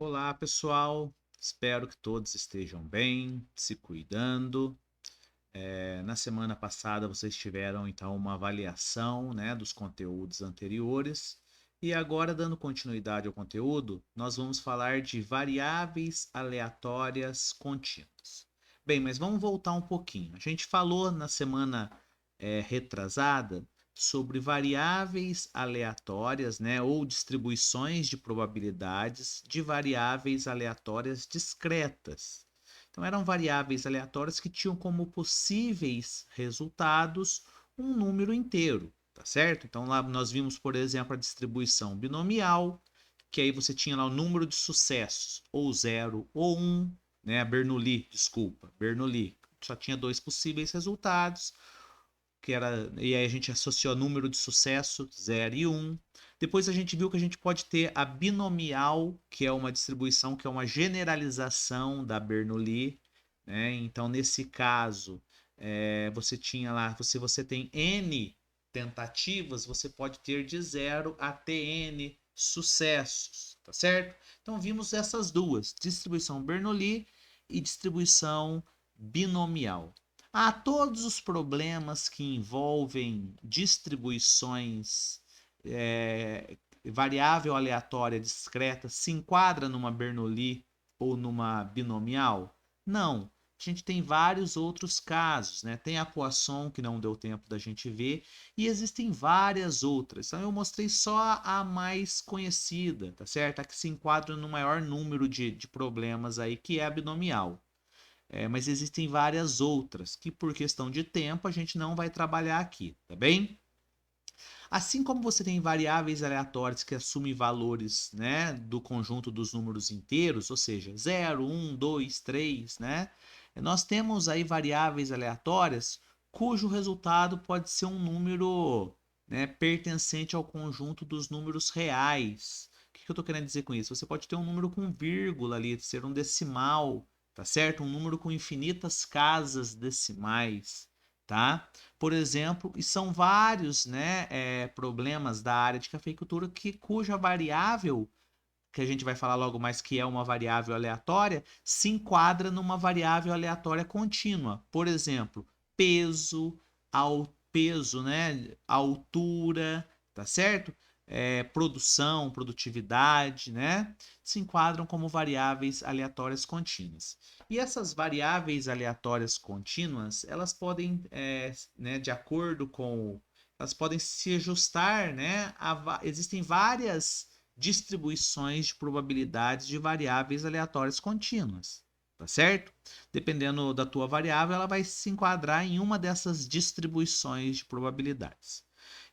Olá, pessoal. Espero que todos estejam bem, se cuidando. Na semana passada vocês tiveram então uma avaliação, né, dos conteúdos anteriores. E agora, dando continuidade ao conteúdo, nós vamos falar de variáveis aleatórias contínuas. Bem, mas vamos voltar um pouquinho. A gente falou na semana retrasada sobre variáveis aleatórias, né, ou distribuições de probabilidades de variáveis aleatórias discretas. Então, eram variáveis aleatórias que tinham como possíveis resultados um número inteiro, tá certo? Então, lá nós vimos, por exemplo, a distribuição binomial, que aí você tinha lá o número de sucessos, ou 0 ou 1, né? A Bernoulli, desculpa, Bernoulli só tinha dois possíveis resultados, que era, e aí a gente associou número de sucesso 0 e 1. Depois a gente viu que a gente pode ter a binomial, que é uma distribuição, que é uma generalização da Bernoulli, né? Então, nesse caso, você tinha lá, se você tem n tentativas, você pode ter de 0 até n sucessos, tá certo? Então, vimos essas duas, distribuição Bernoulli e distribuição binomial. Todos os problemas que envolvem distribuições variável aleatória discreta se enquadra numa Bernoulli ou numa binomial? Não. A gente tem vários outros casos, né? Tem a Poisson, que não deu tempo da gente ver, e existem várias outras. Então eu mostrei só a mais conhecida, tá certo? A que se enquadra no maior número de problemas aí, que é a binomial. Mas existem várias outras que, por questão de tempo, a gente não vai trabalhar aqui, tá bem? Assim como você tem variáveis aleatórias que assumem valores, né, do conjunto dos números inteiros, ou seja, 0, 1, 2, 3, né? Nós temos aí variáveis aleatórias cujo resultado pode ser um número, né, pertencente ao conjunto dos números reais. O que eu estou querendo dizer com isso? Você pode ter um número com vírgula ali, ser um decimal, tá certo? Um número com infinitas casas decimais, tá? Por exemplo, e são vários, né, problemas da área de cafeicultura cuja variável, que a gente vai falar logo mais que é uma variável aleatória, se enquadra numa variável aleatória contínua. Por exemplo, peso, peso, né, altura, tá certo? Produção, produtividade, né? Se enquadram como variáveis aleatórias contínuas. E essas variáveis aleatórias contínuas, elas podem, né, de acordo com, elas podem se ajustar, né? Existem várias distribuições de probabilidades de variáveis aleatórias contínuas, tá certo? Dependendo da tua variável, ela vai se enquadrar em uma dessas distribuições de probabilidades.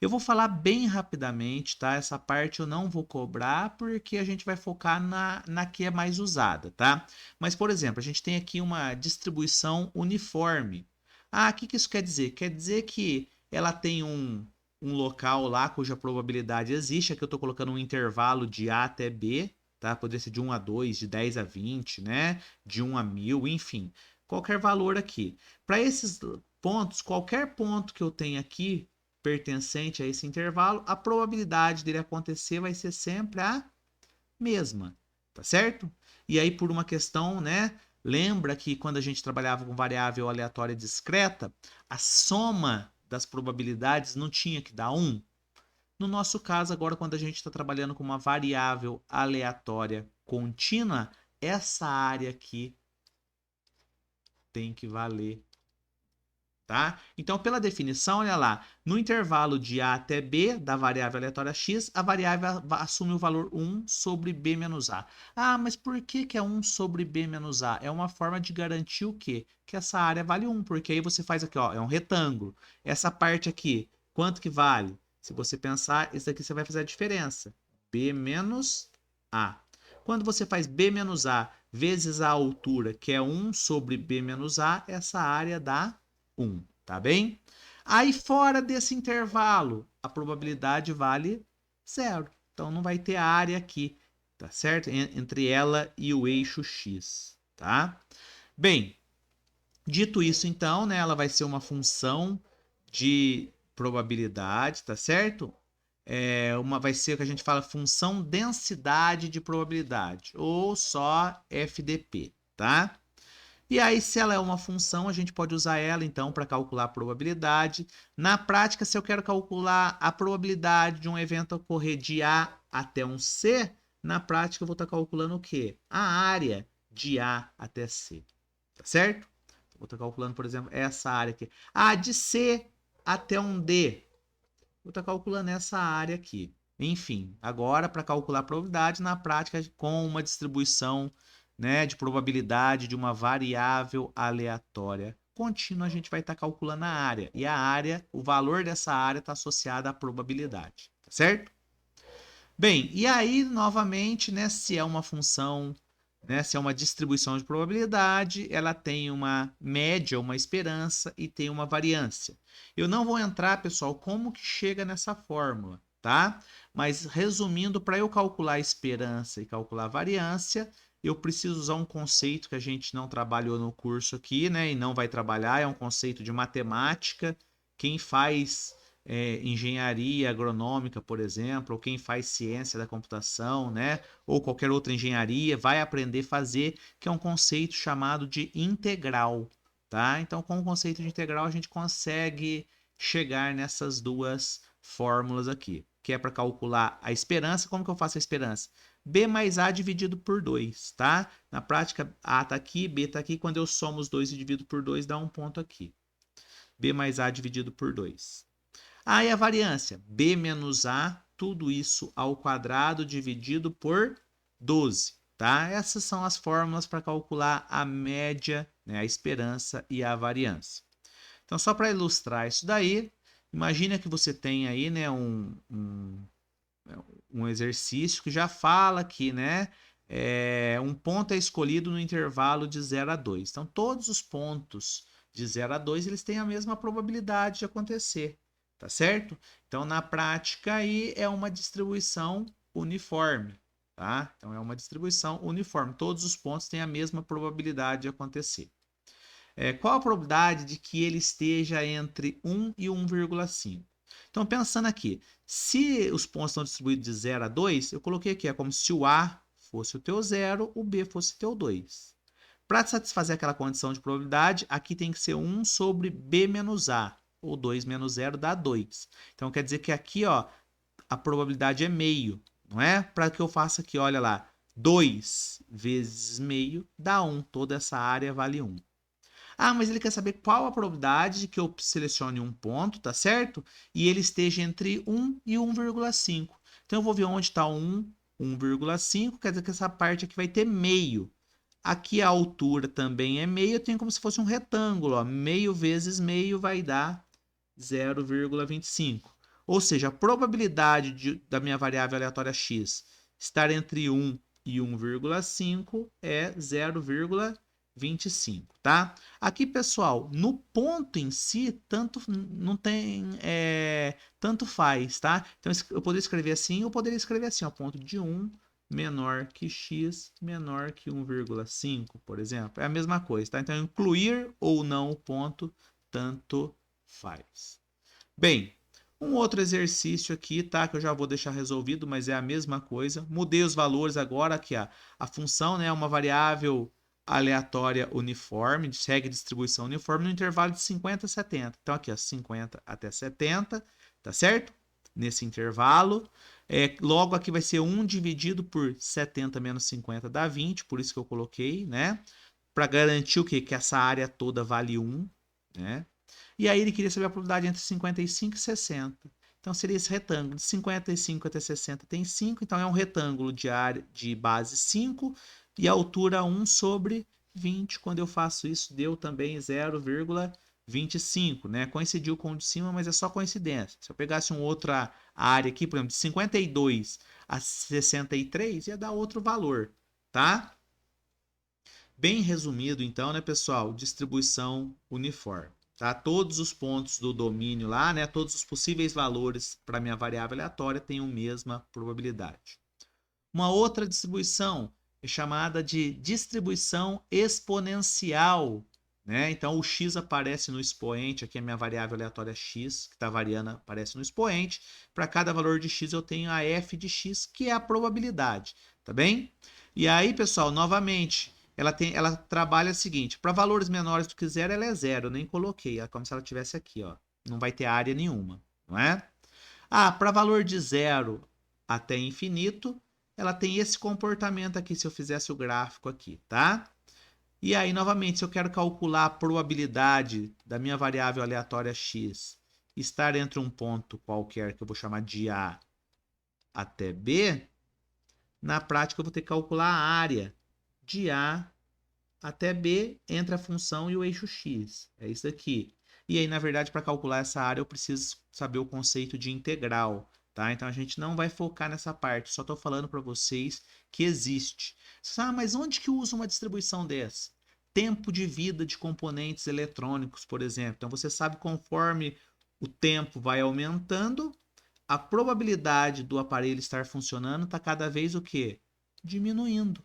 Eu vou falar bem rapidamente, tá? Essa parte eu não vou cobrar porque a gente vai focar na que é mais usada, tá? Mas, por exemplo, a gente tem aqui uma distribuição uniforme. O que isso quer dizer? Quer dizer que ela tem um local lá cuja probabilidade existe. Aqui eu estou colocando um intervalo de A até B, tá? Poderia ser de 1 a 2, de 10 a 20, né? De 1 a 1000, enfim. Qualquer valor aqui. Para esses pontos, qualquer ponto que eu tenha aqui pertencente a esse intervalo, a probabilidade dele acontecer vai ser sempre a mesma, tá certo? E aí, por uma questão, né? Lembra que quando a gente trabalhava com variável aleatória discreta, a soma das probabilidades não tinha que dar 1? No nosso caso, agora, quando a gente está trabalhando com uma variável aleatória contínua, essa área aqui tem que valer, tá? Então, pela definição, olha lá, no intervalo de A até B da variável aleatória x, a variável assume o valor 1 sobre B menos A. Mas por que é 1 sobre B menos A? É uma forma de garantir o quê? Que essa área vale 1, porque aí você faz aqui, ó, é um retângulo. Essa parte aqui, quanto que vale? Se você pensar, isso aqui você vai fazer a diferença. B menos A. Quando você faz B menos A vezes a altura, que é 1 sobre B menos A, essa área dá 1, tá bem? Aí fora desse intervalo, a probabilidade vale 0. Então não vai ter área aqui, tá certo? Entre ela e o eixo x, tá? Bem, dito isso então, né, ela vai ser uma função de probabilidade, tá certo? vai ser o que a gente fala função densidade de probabilidade, ou só FDP, tá? E aí, se ela é uma função, a gente pode usar ela, então, para calcular a probabilidade. Na prática, se eu quero calcular a probabilidade de um evento ocorrer de A até um C, na prática eu vou estar calculando o quê? A área de A até C, tá certo? Vou estar calculando, por exemplo, essa área aqui. De C até um D. Vou estar calculando essa área aqui. Enfim, agora para calcular a probabilidade, na prática, com uma distribuição, né, de probabilidade de uma variável aleatória contínua, a gente vai estar calculando a área. E a área, o valor dessa área está associado à probabilidade, tá certo? Bem, e aí, novamente, né, se é uma função, né, se é uma distribuição de probabilidade, ela tem uma média, uma esperança e tem uma variância. Eu não vou entrar, pessoal, como que chega nessa fórmula, tá? Mas, resumindo, para eu calcular a esperança e calcular a variância, eu preciso usar um conceito que a gente não trabalhou no curso aqui, né, e não vai trabalhar, é um conceito de matemática. Quem faz engenharia agronômica, por exemplo, ou quem faz ciência da computação, né, ou qualquer outra engenharia, vai aprender a fazer, que é um conceito chamado de integral, tá? Então, com o conceito de integral, a gente consegue chegar nessas duas fórmulas aqui, que é para calcular a esperança. Como que eu faço a esperança? B mais A dividido por 2, tá? Na prática, A está aqui, B está aqui. Quando eu somo os dois e divido por 2, dá um ponto aqui. B mais A dividido por 2. Aí a variância, B menos A, tudo isso ao quadrado dividido por 12, tá? Essas são as fórmulas para calcular a média, né, a esperança e a variância. Então, só para ilustrar isso daí, imagina que você tem aí, né, um exercício que já fala que, né, um ponto é escolhido no intervalo de 0 a 2. Então, todos os pontos de 0 a 2, eles têm a mesma probabilidade de acontecer, tá certo? Então, na prática, aí é uma distribuição uniforme, tá? Então, é uma distribuição uniforme. Todos os pontos têm a mesma probabilidade de acontecer. Qual a probabilidade de que ele esteja entre 1 e 1,5? Então, pensando aqui, se os pontos estão distribuídos de 0 a 2, eu coloquei aqui, é como se o A fosse o teu 0, o B fosse o teu 2. Para satisfazer aquela condição de probabilidade, aqui tem que ser 1 sobre B menos A, ou 2 menos 0 dá 2. Então, quer dizer que aqui, ó, a probabilidade é meio, não é? Para que eu faça aqui, olha lá, 2 vezes meio dá 1, toda essa área vale 1. Mas ele quer saber qual a probabilidade de que eu selecione um ponto, tá certo? E ele esteja entre 1 e 1,5. Então eu vou ver onde está 1, 1,5, quer dizer que essa parte aqui vai ter meio. Aqui a altura também é meio, eu tenho como se fosse um retângulo, ó. Meio vezes meio vai dar 0,25. Ou seja, a probabilidade da minha variável aleatória x estar entre 1 e 1,5 é 0,25, tá? Aqui, pessoal, no ponto em si, tanto não tem, tanto faz, tá? Então, eu poderia escrever assim, eu poderia escrever assim, ó, ponto de 1 menor que x menor que 1,5, por exemplo. É a mesma coisa, tá? Então, incluir ou não o ponto, tanto faz. Bem, um outro exercício aqui, tá? Que eu já vou deixar resolvido, mas é a mesma coisa. Mudei os valores agora aqui, ó. A função, né, é uma variável aleatória uniforme, segue distribuição uniforme no intervalo de 50 a 70. Então aqui, ó, 50 até 70, tá certo? Nesse intervalo. Logo aqui vai ser 1 dividido por 70 menos 50 dá 20, por isso que eu coloquei, né? Para garantir o quê? Que essa área toda vale 1, né? E aí ele queria saber a probabilidade entre 55 e 60. Então seria esse retângulo. De 55 até 60 tem 5, então é um retângulo de área de base 5 e a altura 1 sobre 20. Quando eu faço isso, deu também 0,25, né? Coincidiu com o de cima, mas é só coincidência. Se eu pegasse uma outra área aqui, por exemplo, de 52 a 63, ia dar outro valor, tá? Bem resumido, então, né, pessoal? Distribuição uniforme. Tá? Todos os pontos do domínio lá, né, todos os possíveis valores para minha variável aleatória têm a mesma probabilidade. Uma outra distribuição é chamada de distribuição exponencial né? Então o x aparece no expoente, aqui a minha variável aleatória x, que está variando, aparece no expoente. Para cada valor de x eu tenho a f de x, que é a probabilidade, tá bem? E aí, pessoal, novamente, ela trabalha o seguinte, para valores menores do que zero, ela é zero, eu nem coloquei, é como se ela tivesse aqui, ó. Não vai ter área nenhuma, não é? Ah, para valor de zero até infinito, ela tem esse comportamento aqui, se eu fizesse o gráfico aqui, tá? E aí, novamente, se eu quero calcular a probabilidade da minha variável aleatória x estar entre um ponto qualquer, que eu vou chamar de A até B, na prática eu vou ter que calcular a área de A até B entre a função e o eixo x. É isso aqui. E aí, na verdade, para calcular essa área, eu preciso saber o conceito de integral. Tá? Então, a gente não vai focar nessa parte. Só estou falando para vocês que existe. Ah, mas onde que usa uma distribuição dessa? Tempo de vida de componentes eletrônicos, por exemplo. Então, você sabe conforme o tempo vai aumentando, a probabilidade do aparelho estar funcionando está cada vez o quê? Diminuindo.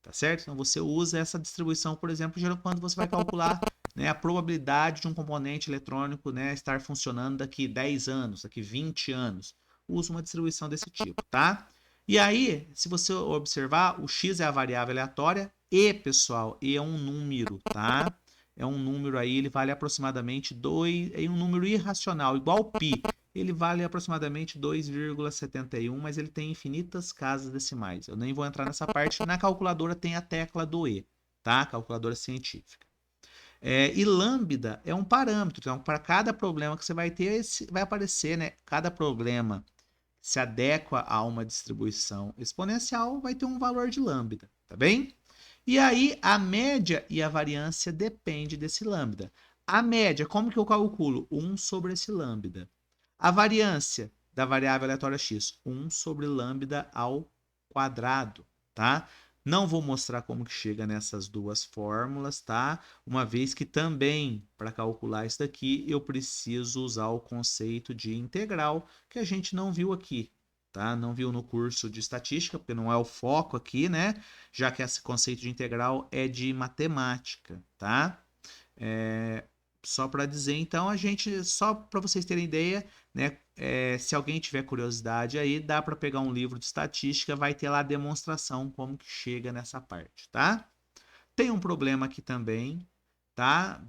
Tá certo? Então você usa essa distribuição, por exemplo, quando você vai calcular, né, a probabilidade de um componente eletrônico, né, estar funcionando daqui 10 anos, daqui 20 anos. Usa uma distribuição desse tipo, tá? E aí, se você observar, o x é a variável aleatória e, pessoal, e é um número, tá? É um número aí, ele vale aproximadamente 2, é um número irracional, igual π. Ele vale aproximadamente 2,71, mas ele tem infinitas casas decimais. Eu nem vou entrar nessa parte. Na calculadora tem a tecla do E, tá? Calculadora científica. E lambda é um parâmetro. Então, para cada problema que você vai ter, vai aparecer, né? Cada problema se adequa a uma distribuição exponencial, vai ter um valor de lambda, tá bem? E aí, a média e a variância depende desse lambda. A média, como que eu calculo? 1 sobre esse lambda. A variância da variável aleatória x, 1 sobre lambda ao quadrado, tá? Não vou mostrar como que chega nessas duas fórmulas, tá? Uma vez que também, para calcular isso daqui, eu preciso usar o conceito de integral, que a gente não viu aqui, tá? Não viu no curso de estatística, porque não é o foco aqui, né? Já que esse conceito de integral é de matemática, tá? Só para dizer, então, só para vocês terem ideia, né? Se alguém tiver curiosidade aí, dá para pegar um livro de estatística, vai ter lá a demonstração como que chega nessa parte, tá? Tem um problema aqui também, tá?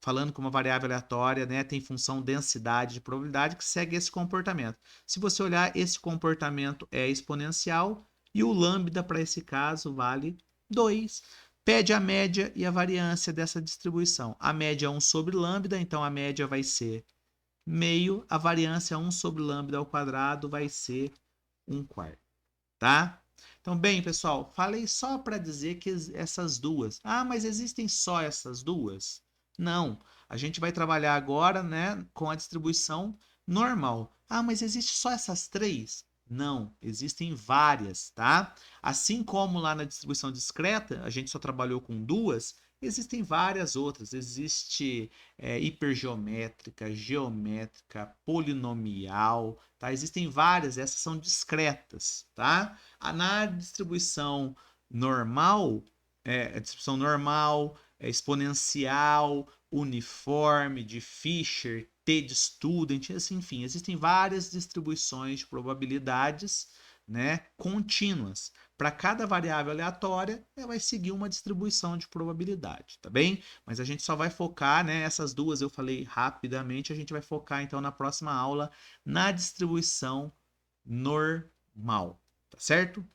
Falando com uma variável aleatória, né? Tem função densidade de probabilidade que segue esse comportamento. Se você olhar, esse comportamento é exponencial e o lambda para esse caso vale 2. Pede a média e a variância dessa distribuição. A média é 1 sobre lambda, então a média vai ser meio, a variância 1 sobre lambda ao quadrado vai ser 1/4, tá? Então, bem, pessoal, falei só para dizer que essas duas. Ah, mas existem só essas duas? Não. A gente vai trabalhar agora, né, com a distribuição normal. Ah, mas existe só essas três? Não, existem várias, tá? Assim como lá na distribuição discreta, a gente só trabalhou com duas, existem várias outras. Existe hipergeométrica, geométrica, polinomial, tá? Existem várias, essas são discretas, tá? Na distribuição normal, exponencial, uniforme, de Fisher, T de Student, assim, enfim, existem várias distribuições de probabilidades, né, contínuas. Para cada variável aleatória, ela vai seguir uma distribuição de probabilidade, tá bem? Mas a gente só vai focar, né, essas duas eu falei rapidamente, a gente vai focar então na próxima aula na distribuição normal, tá certo?